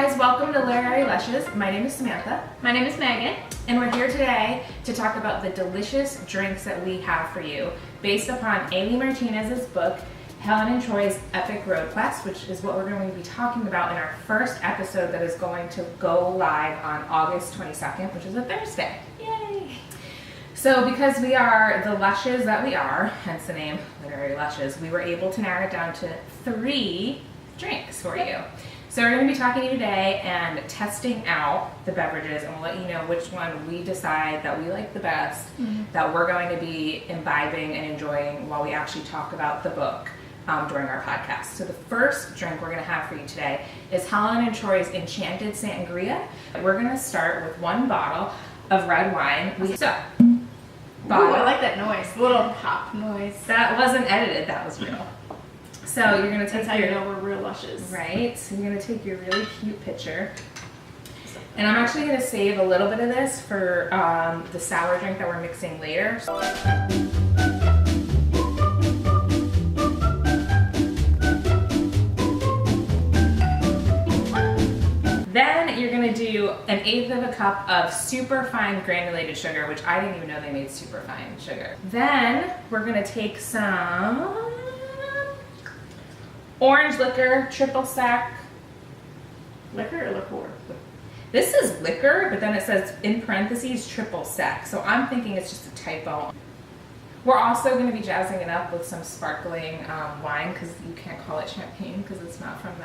guys, welcome to Literary Lushes. My name is Samantha. My name is Megan. And we're here today to talk about the delicious drinks that we have for you based upon Amy Martinez's book, Helen and Troy's Epic Road Quest, which is what we're going to be talking about in our first episode that is going to go live on August 22nd, which is a Thursday. Yay! So because we are the Lushes that we are, hence the name Literary Lushes, we were able to narrow it down to 3 drinks for you. So we're going to be talking to you today and testing out the beverages, and we'll let you know which one we decide that we like the best, that we're going to be imbibing and enjoying while we actually talk about the book during our podcast. So the first drink we're going to have for you today is Helen and Troy's Enchanted Sangria. We're going to start with 1 bottle of red wine. Ooh, I like that noise. The little pop noise. That wasn't edited, that was real. So you're going to take That's how you know we're real Lushes. Right, so you're going to take your really cute picture. And I'm actually going to save a little bit of this for the sour drink that we're mixing later. Then you're going to do 1/8 of a cup of super fine granulated sugar, which I didn't even know they made super fine sugar. Then we're going to take some orange liquor, triple sec. Liquor or liqueur? This is liquor, but then it says in parentheses triple sec. So I'm thinking it's just a typo. We're also going to be jazzing it up with some sparkling wine, because you can't call it champagne because it's not from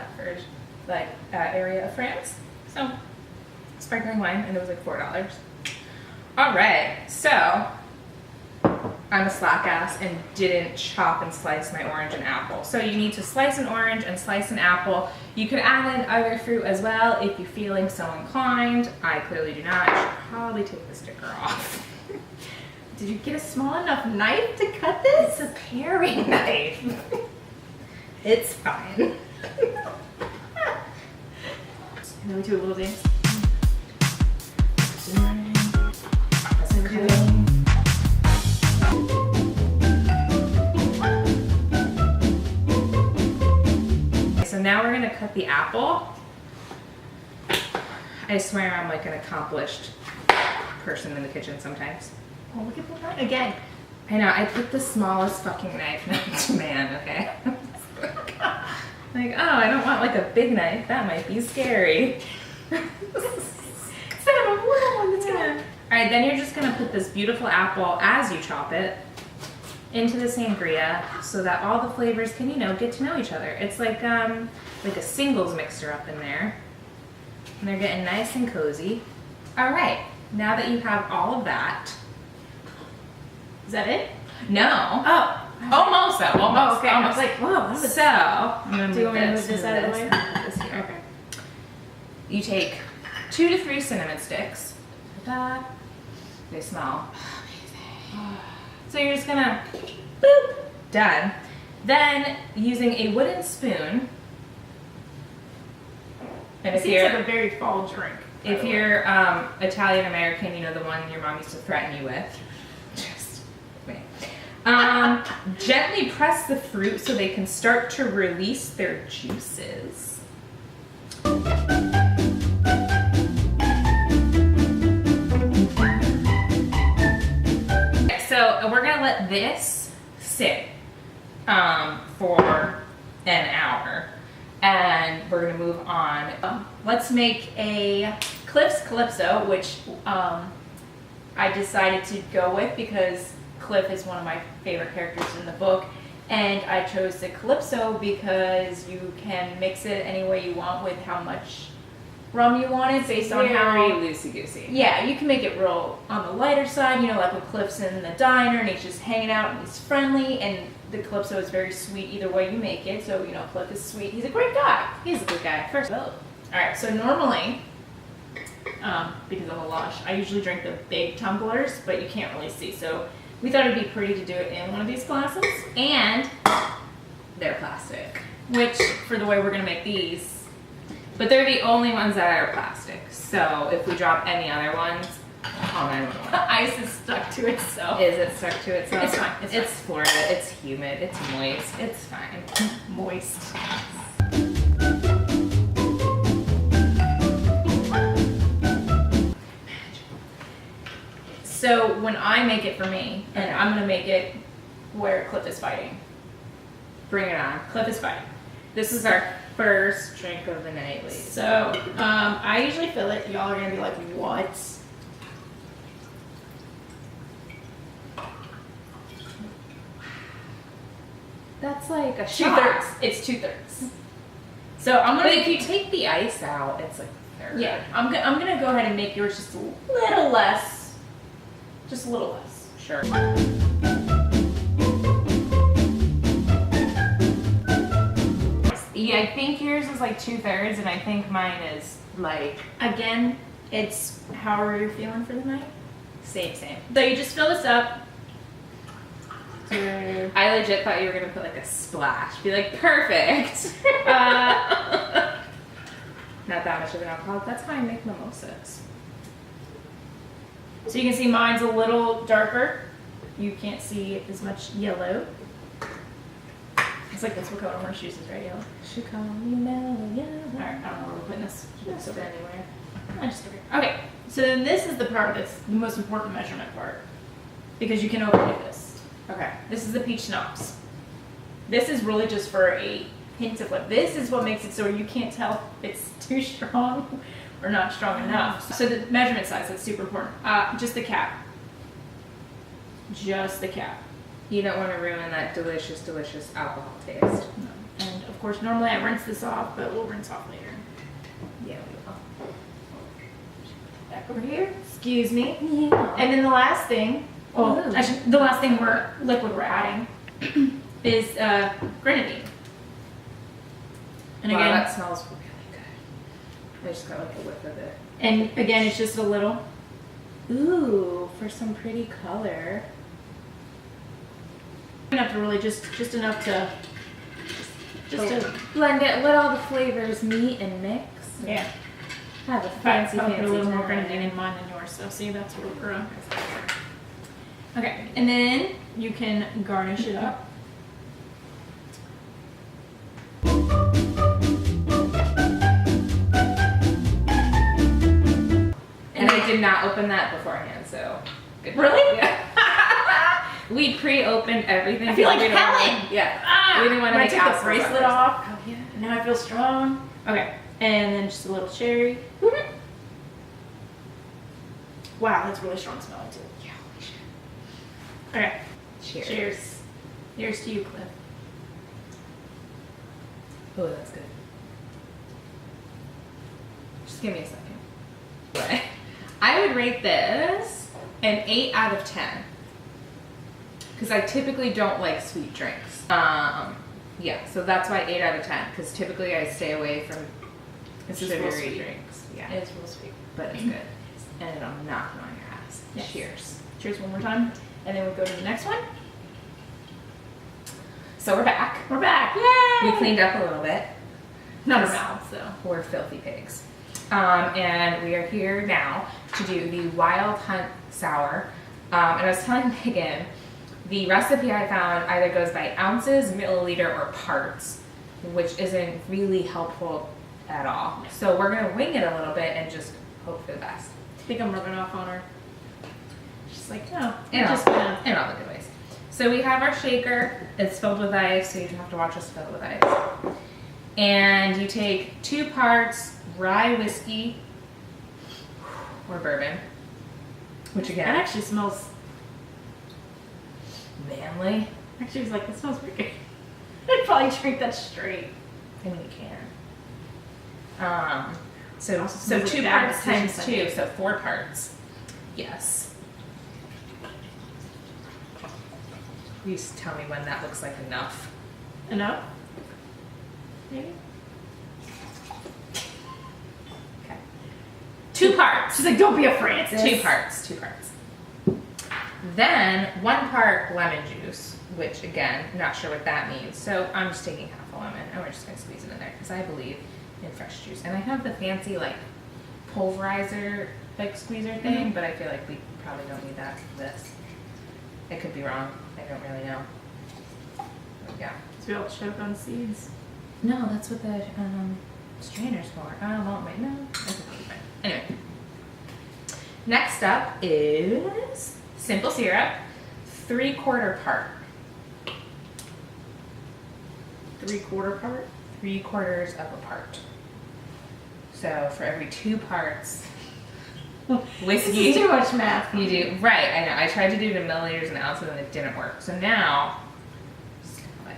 that area of France. So sparkling wine, and it was like $4. All right, so I'm a slack ass and didn't chop and slice my orange and apple. So you need to slice an orange and slice an apple. You could add in other fruit as well if you're feeling so inclined. I clearly do not. I should probably take the sticker off. Did you get a small enough knife to cut this? It's a paring knife. It's fine. And then we do a little dance. So now we're gonna cut the apple. I swear I'm like an accomplished person in the kitchen sometimes. Oh, look at that again. I know, I picked the smallest fucking knife known to man, okay? Like, oh, I don't want like a big knife. That might be scary. Instead of a little one that's gonna... All right, then you're just gonna put this beautiful apple as you chop it into the sangria so that all the flavors can, you know, get to know each other. It's like a singles mixer up in there. And they're getting nice and cozy. All right, now that you have all of that. Is that it? No. Oh. Almost though, almost. Oh, okay. Almost. I was like, whoa, that was... So, I'm gonna Do you move want me to move this out of the way? This here. Okay. You take 2 to 3 cinnamon sticks. They smell amazing. So you're just gonna boop, done. Then using a wooden spoon. And It seems like a very fall drink. If you're Italian American, you know, the one your mom used to threaten you with. Just wait. Gently press the fruit so they can start to release their juices. So we're gonna let this sit for an hour, and we're gonna move on. Let's make a Cliff's Calypso, which I decided to go with because Cliff is one of my favorite characters in the book, and I chose the Calypso because you can mix it any way you want with how much rum you want it based on how... Very loosey-goosey. Yeah, you can make it real on the lighter side, you know, like when Cliff's in the diner and he's just hanging out and he's friendly, and the Calypso is very sweet either way you make it. So, you know, Cliff is sweet. He's a great guy. He's a good guy. First vote. Alright, so normally, because I'm a lush, I usually drink the big tumblers, but you can't really see. So we thought it'd be pretty to do it in one of these glasses. And they're plastic, which for the way we're going to make these, But they're the only ones that are plastic. So if we drop any other ones, call 911. the ice is stuck to itself. Is it stuck to itself? It's fine. It's Florida. It's humid. It's moist. It's fine. Moist. So when I make it for me, and Okay. I'm gonna make it where Cliff is fighting. Bring it on. Cliff is fighting. This is our first drink of the night, ladies. So I usually fill it. Y'all are gonna be like, what? That's like a 2/3. shot. It's 2/3. So I'm But gonna. if you take the ice out, it's like a third. Yeah, I'm gonna go ahead and make yours just a little less. Just a little less. Sure. Yeah, I think yours is like 2/3, and I think mine is like Again, it's however you're feeling for the night. same. So you just fill this up. I legit thought you were gonna put like a splash. Be like, perfect. Not that much of an alcohol. That's how I make mimosas. So you can see mine's a little darker. You can't see as much yellow. It's like that's what color orange juice is, right? Yellow. She call me mellow. Alright, I don't know where we're putting this. Just anywhere. I just okay. So then this is the part that's the most important measurement part. Because you can overdo this. Okay. This is the peach schnapps. This is really just for a hint of what this is what makes it so you can't tell if it's too strong or not strong enough. So the measurement size, that's super important. Just the cap. Just the cap. You don't want to ruin that delicious, delicious alcohol taste. No. And of course, normally I rinse this off, but we'll rinse off later. Yeah, we will. Back over here. Excuse me. Yeah. And then the last thing, well, Ooh. actually, the last thing liquid we're adding is grenadine. And Wow, again, that smells really good. I just got like a whiff of it. and again, it's just a little. Ooh, for some pretty color. Enough to really just enough to to Blend it, let all the flavors meet and mix. yeah. Have a Fancy, fancy, put a little more time. grenadine in mine than yours. So see, that's where we're. Okay, and then you can garnish it up. And I did not open that beforehand, so good. Really? Yeah. We pre-opened everything. I feel like We didn't Helen! want- Yeah. Ah! We didn't want to When I make took the assholes bracelet of ourselves. off. Oh yeah. Now I feel strong. Okay, and then just a little cherry. Wow, that's really strong smelling too. Yeah, holy shit. Okay, Cheers. cheers. Here's to you, Cliff. Oh, that's good. Just give me a second. But I would rate this an 8 out of 10. Because I typically don't like sweet drinks. Yeah, so that's why 8 out of 10. Because typically I stay away from This is real sugary sweet. drinks. Yeah, It is real sweet. but it's good. And it'll knock on your ass. Yes. Cheers. Cheers one more time, and then we go to the next one. So we're back. We're back. Yay! We cleaned up a little bit. Not our mouths, though. We're filthy pigs. And we are here now to do the Wild Hunt Sour. And I was telling Megan, the recipe I found either goes by ounces, milliliter, or parts, which isn't really helpful at all. So we're gonna wing it a little bit and just hope for the best. I think I'm rubbing off on her. She's like, no, In I'm all, just gonna. in all the good ways. So we have our shaker. It's filled with ice, so you don't have to watch us fill it with ice. And you take 2 parts rye whiskey or bourbon, which That again, actually smells. manly. Actually, was like, that smells pretty good. I'd probably drink that straight. I mean, you can. So Also so smells like 2 bad parts times decisions I 2, make. so 4 parts. Yes. Please tell me when that looks like enough. Enough? Maybe? Okay. 2 parts. She's like, don't be a Francis. 2 parts. 2 parts. Then 1 part lemon juice, which again, not sure what that means. So I'm just taking half a lemon and we're just gonna squeeze it in there because I believe in fresh juice. And I have the fancy like pulverizer like squeezer thing, but I feel like we probably don't need that for this. I could be wrong. I don't really know. Yeah. To be able to choke on seeds. No, that's what the strainer's for. Oh, well, wait, no. That's fine. Anyway. Next up is simple syrup, 3/4 part. 3/4 part? 3/4 of a part. So for every 2 parts whiskey. This is too much math. You do, right, I know. I tried to do it in milliliters and ounces and it didn't work. So now, just kind of like,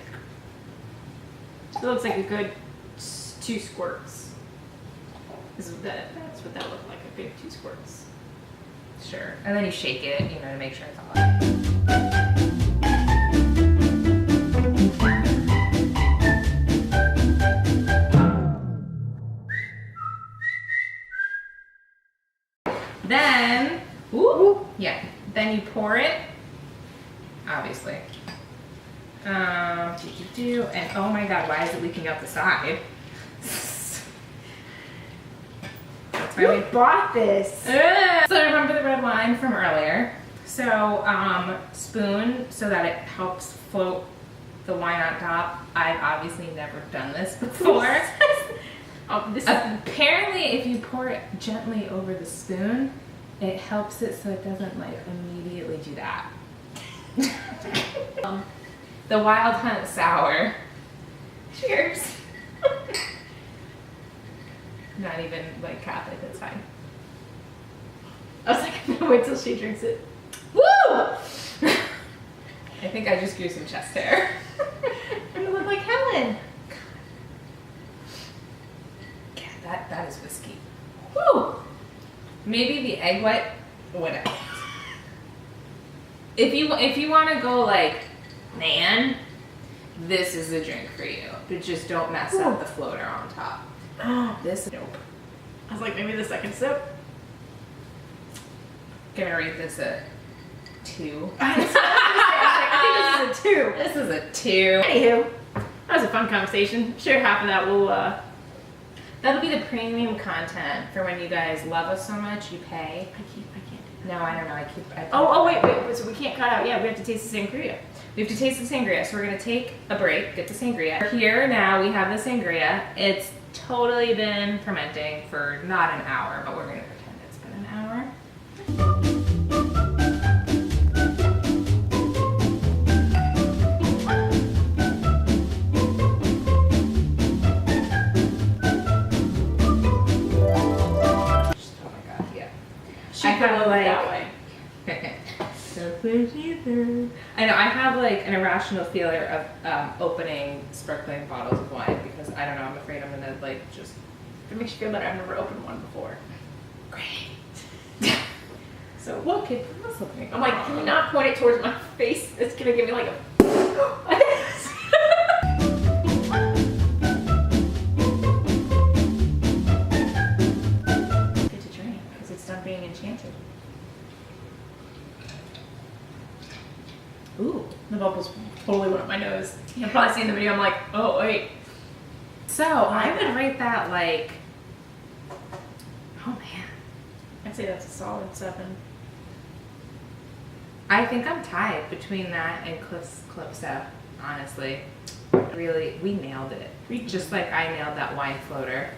So it looks like a good 2 squirts. That's what that looked like, a big 2 squirts. sure. And then you shake it, you know, to make sure it's all up. Then, yeah, then you pour it, obviously. And oh my god, why is it leaking out the side? That's why we bought this. So remember the red wine from earlier. So spoon so that it helps float the wine on top. I've obviously never done this before. Apparently if you pour it gently over the spoon, it helps it so it doesn't like immediately do that. The Wild Hunt Sour. Cheers. Not even like Catholic, that's fine. I was like, I'm gonna wait till she drinks it. Woo! I think I just grew some chest hair. You look like Helen. Yeah, that is whiskey. Woo! Maybe the egg white, whatever. If you want to go like, man, this is the drink for you. But just don't mess up the floater on top. This, nope. I was like, maybe the second sip. Gonna rate this a 2. I think this is a 2. This is a 2. Anywho, that was a fun conversation. Sure, half of that will, That'll be the premium content for when you guys love us so much, you pay. I can't. No, I don't know. Wait. So we can't cut out. Yeah, we have to taste the sangria. We have to taste the sangria. So we're going to take a break, get the sangria. Here now we have the sangria. It's totally been fermenting for not an hour, but we're going to pretend it's been an hour. I have like that way. I know I have like an irrational fear of opening sparkling bottles of wine because I don't know. I'm afraid I'm gonna like just. It makes you feel better. I've never opened one before. Great. So what could possibly? I'm like, can you not point it towards my face? It's gonna give me like a. Good to drink because it's done being enchanted. Ooh, the bubbles totally went up my nose. You've probably seen the video. I'm like, oh wait. So I would rate that like, oh man, I'd say that's a solid 7. I think I'm tied between that and Calypso, honestly. Really, we nailed it. Just like I nailed that wine floater.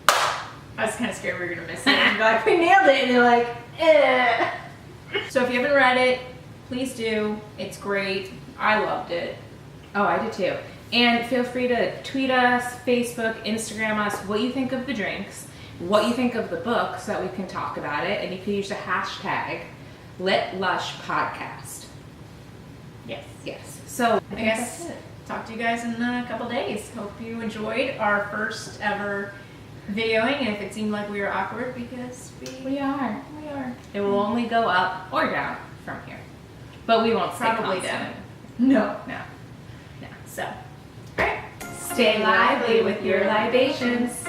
I was kind of scared we were gonna miss it. And be like, we nailed it, and they're like, eh. So if you haven't read it, please do. It's great. I loved it. Oh, I did too. And feel free to tweet us, Facebook, Instagram us what you think of the drinks, what you think of the book so that we can talk about it. And you can use the hashtag #LitLushPodcast. Yes. Yes. So I guess that's it. Talk to you guys in a couple days. Hope you enjoyed our first ever videoing, and if it seemed like we were awkward, because We are. we are. It will only go up or down from here. But we won't stay Probably constant. down. No. No. So, all right. Stay lively with your libations.